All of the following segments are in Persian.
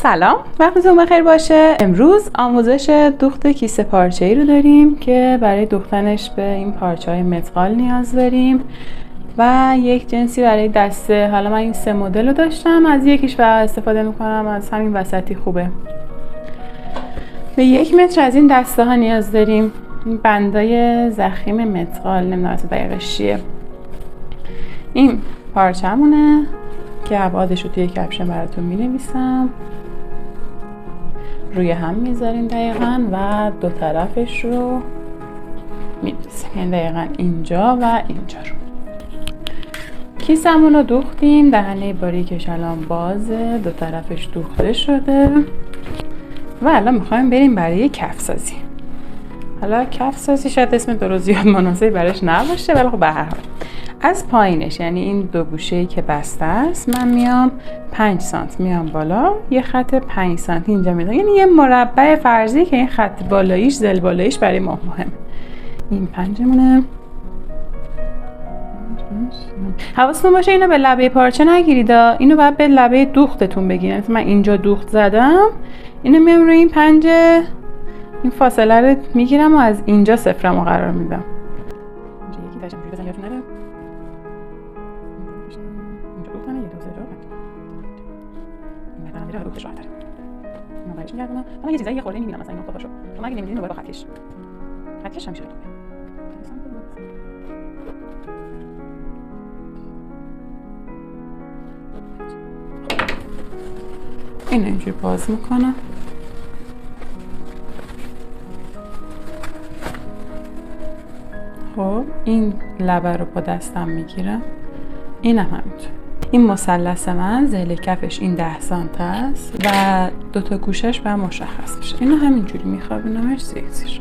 سلام، وقتتون بخیر باشه. امروز آموزش دوخت کیسه پارچه‌ای رو داریم که برای دوختنش به این پارچه‌های متقال نیاز داریم و یک جنسی برای دسته. حالا من این 3 مدل رو داشتم، از یکیش فقط استفاده میکنم، از همین وسطی خوبه. به 1 متر از این دسته ها نیاز داریم. بندای ضخیم متقال، نمیدونم دقیقش چیه. این پارچه‌مونه که ابعادش رو توی کپشن براتون می‌نویسم. روی هم میذاریم دقیقاً و دو طرفش رو می‌نویسیم، یعنی دقیقاً اینجا و اینجا رو. کیسمون رو دوختیم، دهنه باریکش الان بازه، دو طرفش دوخته شده و الان می‌خوایم بریم برای کف سازی. حالا کف سازی شاید اسم درست زیاد مناسبی براش نباشه، ولی خب به هر حال از پایینش، یعنی این دو گوشه‌ای که بسته است، من میام 5 سانت میام بالا، یه خط 5 سانتی اینجا میذارم، یعنی یه مربع فرضی که این خط بالاییش زل بالاییش برای ما مهم. این 5مونه. حواستون باشه اینو به لبه پارچه نگیرید، اینو باید به لبه دوختتون بگیرید. من اینجا دوخت زدم، اینو میام روی این 5 این فاصله رو میگیرم و از اینجا صفرمو قرار میدم. اینجا یکی داشتم روی بزن یادتون نره. اینجا دوختنه، یه دو سه جا این مدام دیگه دوختش راحت تره. اینو برش میگردونم. من یه چیزایی یه خورده میبینم، مثلا این نقطه هاشو شما اگه نمیدونید با خطکش هم میشه خوبه. اینو اینجوری باز میکنم. خب این لبه رو با دستم میگیرم، اینم همینطور. این مثلث من زل کفش این 10 سانت است و دو تا گوشش به هم مشخص میشه. اینو همینجوری میخوابونمش زیر زیر.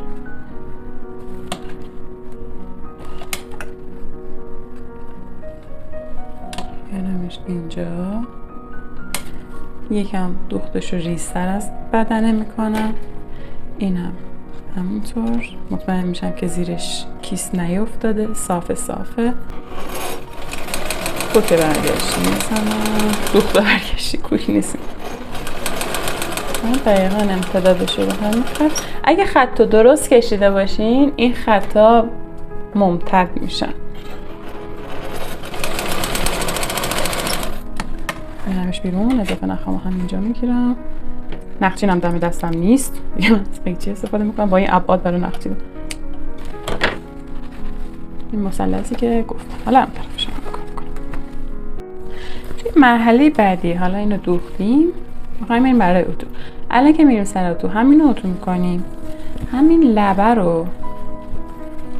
بیارمش اینجا، یکم دوختش رو ریزتر از بدنه میکنم. اینم همونطور مطمئن میشم که زیرش کیس نیفتاده، صافه. کوک برگشتی میزنم، دوخت برگشتی کوک نیست. من دقیقا امتدادش رو هم میخوام. اگه خط رو درست کشیده باشین این خطا ممتد میشن. همش بیرون، اضافه نخامو همینجا میگیرم. نقچین هم دم دستم نیست، دیگه من از قیچی استفاده میکنم با این ابعاد برای نقچین. این مثلثی که گفتم، حالا هم طرفش هم میکنم. توی مرحله بعدی، حالا اینو دوختیم، میخوایم این برای اتو. الان که میریم سر اتو، همینو اتو میکنیم، همین لبه رو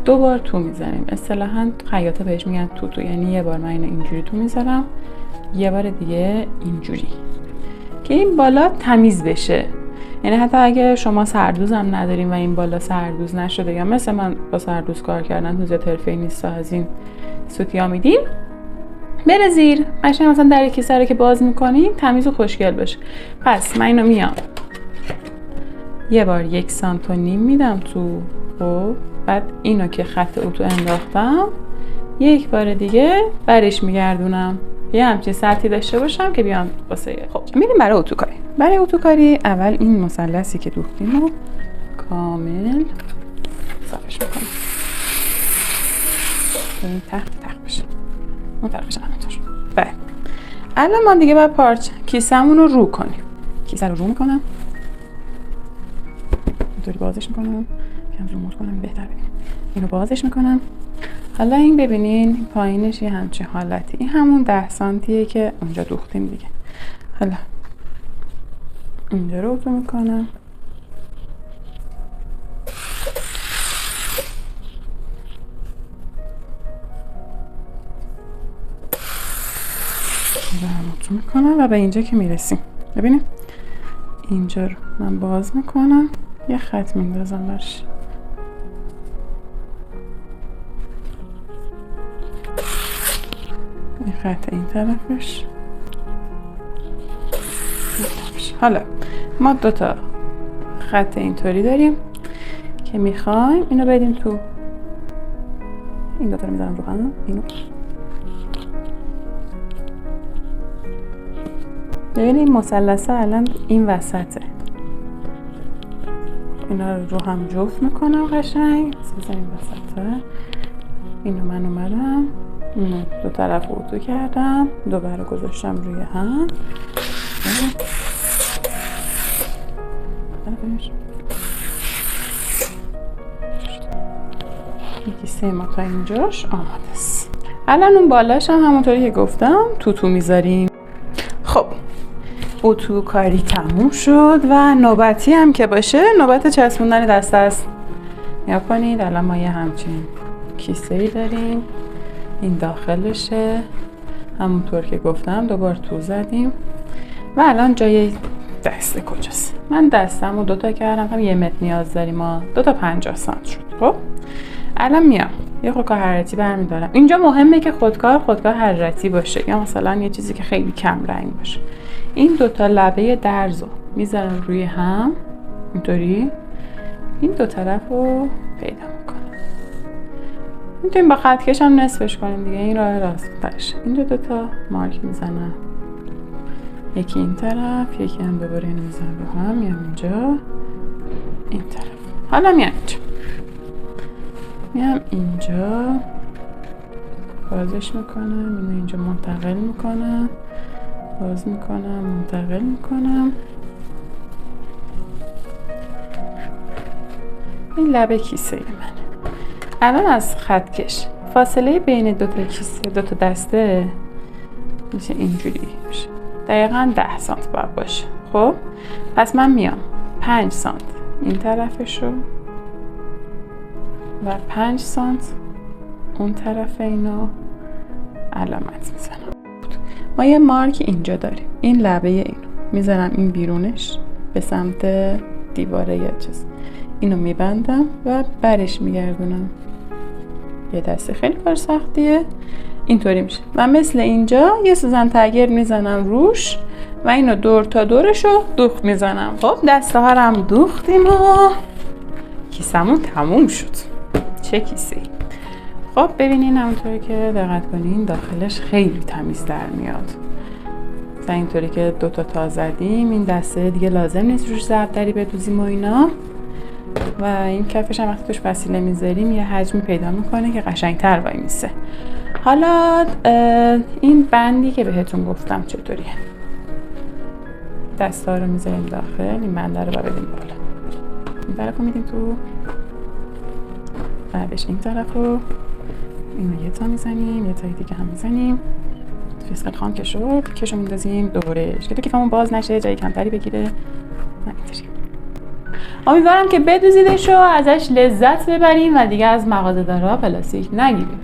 2 بار تو میزنیم. اصطلاحاً خیاطا بهش میگن توتو، یعنی یه بار من اینو اینجوری تو میذارم، یه بار دیگه اینجوری، که این بالا تمیز بشه. یعنی حتی اگه شما سردوز هم ندارین و این بالا سردوز نشده، یا مثل من با سردوز کار کردن تو زیاد حرفه‌ای نیست، از این سوتیا میدین بره زیر، قشنگ مثلا در کیسه رو که باز میکنین تمیز و خوشگل بشه. پس من اینو میام یه بار 1.5 سانت میدم تو، خب بعد اینو که خط اتو انداختم یک بار دیگه برش میگردونم، یه همچین سطحی داشته باشم که بیان واسه. خب میریم برای اتوکاری. برای اتوکاری اول این مثلثی که دوختیم رو کامل صافش میکنم. این تخت بشه، اون طرفش همینطور. بله الان ما دیگه باید کیسمون رو رو کنیم. کیسه رو میکنم، اینطوری بازش میکنم، کم زوم کنم بهتر ببینیم. اینو بازش میکنم. حالا این ببینین پایینش یه همچین حالتی، این همون 10 سانتیه که اونجا دوختیم دیگه. حالا اینجا رو اتو میکنم، اتو میکنم و به اینجا که میرسیم ببینیم اینجا رو من باز میکنم، یه خط میندازم برش. این خط این طرفش. حالا ما 2 تا خط اینطوری داریم که میخوایم اینو بدیم تو. این 2 تا رو میذارم رو هم، اینو ببین این مثلثه الان این وسطه، اینا رو هم جفت میکنم قشنگ. بذاریم وسطه. اینو من اومدم اینو دو طرف اتو کردم، دوباره رو گذاشتم روی هم. کیسه ما تا اینجاش آماده است. الان اون بالاش هم همونطوری که گفتم توتو میذاریم. خب اتو کاری تموم شد و نوبتی هم که باشه نوبت چسبوندن دسته است. نگاه کنید الان ما یه همچین کیسه ای داریم، این داخلشه، همونطور که گفتم دوبار تو زدیم و الان جای دسته کجاست؟ من دستم رو دوتا کردم، هم 1 متر نیاز داریم، ما 2 تا 50 سانت شد. خب الان میام یه خودکار حرارتی برمیدارم. اینجا مهمه که خودکار حرارتی باشه یا مثلا یه چیزی که خیلی کم رنگ باشه. این 2 تا لبه درز رو میذارم روی هم اینطوری، این 2 طرف رو پیدا میکنم. میتونیم با خط کش هم نصفش کنیم دیگه، این راه راست باشه. اینجا 2 تا مارک میزنم، یکی این طرف، یکی هم دوباره اینو میزنم رو هم، میام اینجا این طرف. حالا میام اینجا بازش میکنم، اینو اینجا منتقل میکنم، باز میکنم، منتقل میکنم. این لبه کیسه منه. الان از خط کش فاصله بین 2 تا کیسه 2 تا دسته میشه اینجوری میشه، دقیقاً 10 سانت باید باشه. خب پس من میام 5 سانت این طرفشو و 5 سانت اون طرف اینو علامت میزنم. ما یه مارک اینجا داریم، این لبه اینو میزنم این بیرونش به سمت دیواره یا چیز، اینو میبندم و برش میگردونم. یه دسته خیلی کار سختیه، اینطوری میشه و مثل اینجا یه سوزن تگر میزنم روش و اینو دور تا دورشو دوخت میزنم. خب دسته ها رو هم دوختیم و کیسمون تموم شد. چه کیسه ای. خب ببینین همونطوری که دقت کنین داخلش خیلی تمیز در میاد. مثلا اینطوری که 2 تا زدیم، این دسته دیگه لازم نیست روش ضربدری بدوزیم و اینا. و این کفش هم وقتی توش وسیله میذاریم یه حجمی پیدا میکنه که قشنگتر وای میسه. حالا این بندی که بهتون گفتم چطوریه، دستا رو میذاریم داخل، این بنده رو بدیم بالا، این طرف رو میدیم تو، بعدش این طرف رو اینو یه تا میزنیم، یه تای دیگه هم میزنیم، فسقل خام که شد کشو میندازیم دورش که تو کیفمون باز نشه، جای کمتری بگیره. اینطوری. امیدوارم که بدوزیدش و ازش لذت ببریم و دیگه از مغازه‌دارا پلاستیک نگیریم.